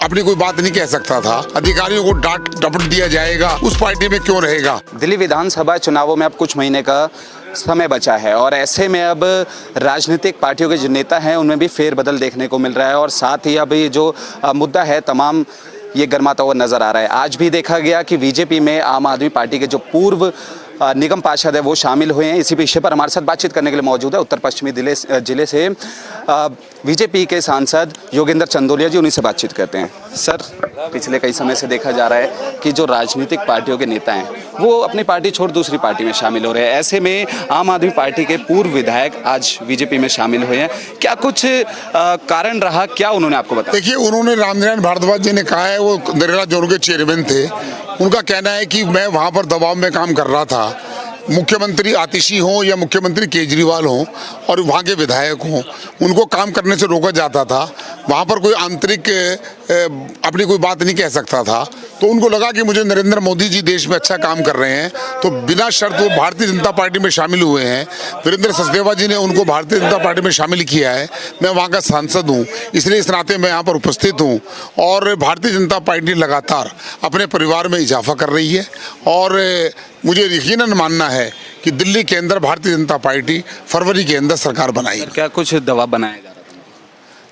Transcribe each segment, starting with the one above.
अपनी कोई बात नहीं कह सकता था, अधिकारियों को डांट डपट दिया जाएगा, उस पार्टी में क्यों रहेगा। दिल्ली विधानसभा चुनावों में अब कुछ महीने का समय बचा है और ऐसे में अब राजनीतिक पार्टियों के जो नेता हैं उनमें भी फेरबदल देखने को मिल रहा है और साथ ही अब ये जो मुद्दा है तमाम ये गर्माता हुआ नजर आ रहा है। आज भी देखा गया कि बीजेपी में आम आदमी पार्टी के जो पूर्व निगम पार्षद है वो शामिल हुए हैं। इसी विषय पर हमारे साथ बातचीत करने के लिए मौजूद है उत्तर पश्चिमी जिले से बीजेपी के सांसद योगेंद्र चंदोलिया जी, उन्हीं से बातचीत करते हैं। सर, पिछले कई समय से देखा जा रहा है कि जो राजनीतिक पार्टियों के नेता हैं वो अपनी पार्टी छोड़ दूसरी पार्टी में शामिल हो रहे हैं। ऐसे में आम आदमी पार्टी के पूर्व विधायक आज बीजेपी में शामिल हुए हैं। क्या कुछ कारण रहा, क्या उन्होंने आपको बताया? देखिए, उन्होंने रामनारायण भारद्वाज जी ने कहा है, वो नरेला जोन के चेयरमैन थे। उनका कहना है कि मैं वहाँ पर दबाव में काम कर रहा था, मुख्यमंत्री आतिशी हों या मुख्यमंत्री केजरीवाल हों और वहाँ के विधायक हों, उनको काम करने से रोका जाता था। वहाँ पर कोई आंतरिक अपनी कोई बात नहीं कह सकता था। तो उनको लगा कि मुझे नरेंद्र मोदी जी देश में अच्छा काम कर रहे हैं, तो बिना शर्त वो भारतीय जनता पार्टी में शामिल हुए हैं। वीरेंद्र सचदेवा जी ने उनको भारतीय जनता पार्टी में शामिल किया है। मैं वहाँ का सांसद हूँ, इसलिए इस नाते मैं यहाँ पर उपस्थित हूँ। और भारतीय जनता पार्टी लगातार अपने परिवार में इजाफा कर रही है और मुझे यकीनन मानना है कि दिल्ली के अंदर भारतीय जनता पार्टी फरवरी के अंदर सरकार बनाएगी। क्या कुछ दबाव बनाया जा रहा है?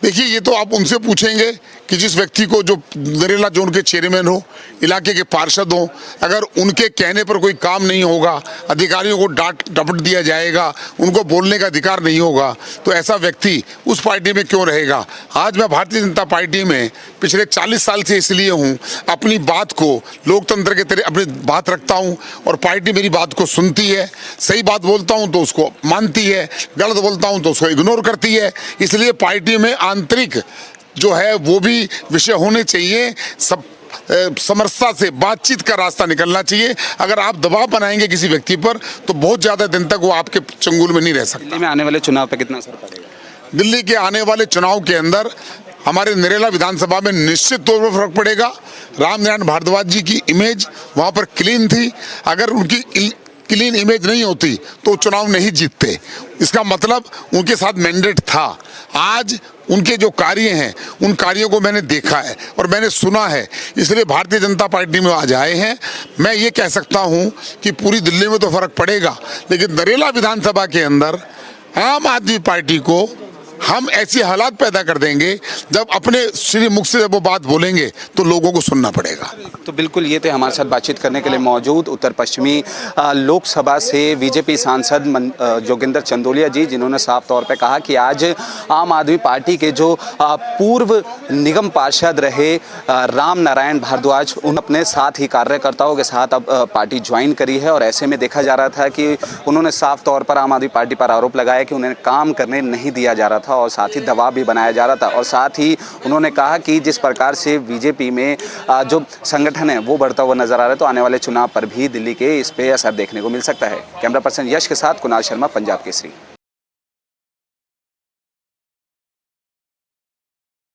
देखिए, ये तो आप उनसे पूछेंगे कि जिस व्यक्ति को जो नरेला जोन के चेयरमैन हो, इलाके के पार्षद हो, अगर उनके कहने पर कोई काम नहीं होगा, अधिकारियों को डांट डपट दिया जाएगा, उनको बोलने का अधिकार नहीं होगा, तो ऐसा व्यक्ति उस पार्टी में क्यों रहेगा। आज मैं भारतीय जनता पार्टी में पिछले 40 साल से इसलिए हूँ, अपनी बात को लोकतंत्र के तरह अपनी बात रखता हूँ और पार्टी मेरी बात को सुनती है। सही बात बोलता हूँ तो उसको मानती है, गलत बोलता हूँ तो उसको इग्नोर करती है। इसलिए पार्टी में आंतरिक जो है वो भी विषय होने चाहिए। सब समरसता से बातचीत का रास्ता निकलना चाहिए। अगर आप दबाव बनाएंगे किसी व्यक्ति पर तो बहुत ज़्यादा दिन तक वो आपके चंगुल में नहीं रह सकता। दिल्ली में आने वाले चुनाव पर कितना असर पड़ेगा? दिल्ली के आने वाले चुनाव के अंदर हमारे नरेला विधानसभा में निश्चित तौर पर फर्क पड़ेगा। रामनारायण भारद्वाज जी की इमेज वहाँ पर क्लीन थी। अगर उनकी क्लीन इमेज नहीं होती तो चुनाव नहीं जीतते। इसका मतलब उनके साथ मैंडेट था। आज उनके जो कार्य हैं उन कार्यों को मैंने देखा है और मैंने सुना है, इसलिए भारतीय जनता पार्टी में आज आए हैं। मैं ये कह सकता हूँ कि पूरी दिल्ली में तो फर्क पड़ेगा, लेकिन नरेला विधानसभा के अंदर आम आदमी पार्टी को हम ऐसी हालात पैदा कर देंगे जब अपने श्री मुख से जब वो बात बोलेंगे तो लोगों को सुनना पड़ेगा। तो बिल्कुल, ये थे हमारे साथ बातचीत करने के लिए मौजूद उत्तर पश्चिमी लोकसभा से बीजेपी सांसद योगेंद्र चंदोलिया जी, जिन्होंने साफ तौर पे कहा कि आज आम आदमी पार्टी के जो पूर्व निगम पार्षद रहे रामनारायण भारद्वाज, उन अपने साथ ही कार्यकर्ताओं के साथ अब पार्टी ज्वाइन करी है। और ऐसे में देखा जा रहा था कि उन्होंने साफ तौर पर आम आदमी पार्टी पर आरोप लगाया कि उन्हें काम करने नहीं दिया जा रहा था और साथ ही दबाव भी बनाया जा रहा था। और साथ ही उन्होंने कहा कि जिस प्रकार से बीजेपी में जो संगठन है वो बढ़ता हुआ नजर आ रहा है, तो आने वाले चुनाव पर भी दिल्ली के इस पे असर देखने को मिल सकता है। कैमरा पर्सन यश के साथ कुणाल शर्मा, पंजाब केसरी।